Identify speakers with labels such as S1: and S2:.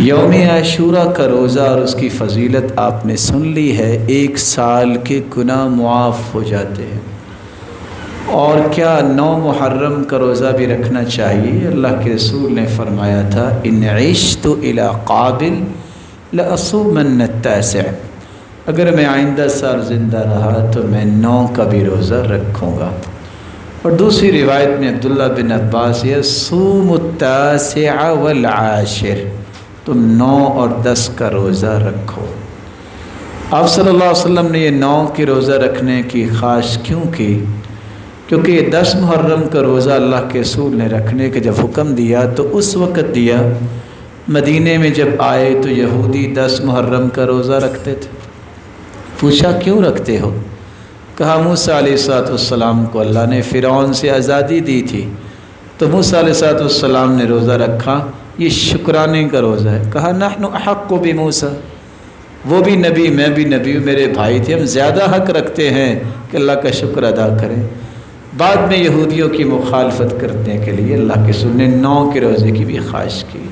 S1: یوم عاشورہ کا روزہ اور اس کی فضیلت آپ نے سن لی ہے، 1 سال کے گناہ معاف ہو جاتے ہیں۔ اور کیا 9 محرم کا روزہ بھی رکھنا چاہیے؟ اللہ کے رسول نے فرمایا تھا ان عشت الی قابل لاصومن التاسع، اگر میں آئندہ سال زندہ رہا تو میں 9 کا بھی روزہ رکھوں گا۔ اور دوسری روایت میں عبداللہ بن عباس یہ صوم التاسع والعاشر، تم 9 اور 10 کا روزہ رکھو۔ آپ صلی اللہ علیہ وسلم نے یہ 9 کے روزہ رکھنے کی خواہش کیوں کی؟ کیونکہ یہ 10 محرم کا روزہ اللہ کے رسول نے رکھنے کا جب حکم دیا تو اس وقت دیا، مدینے میں جب آئے تو یہودی 10 محرم کا روزہ رکھتے تھے۔ پوچھا کیوں رکھتے ہو؟ کہا موسیٰ علیہ السلام کو اللہ نے فرعون سے آزادی دی تھی تو موسیٰ علیہ السلام نے روزہ رکھا، یہ شکرانے کا روزہ ہے۔ کہا نحن احق بموسیٰ، وہ بھی نبی میں بھی نبی، میرے بھائی تھے، ہم زیادہ حق رکھتے ہیں کہ اللہ کا شکر ادا کریں۔ بعد میں یہودیوں کی مخالفت کرنے کے لیے اللہ کے رسول نے 9 کے روزے کی بھی خواہش کی۔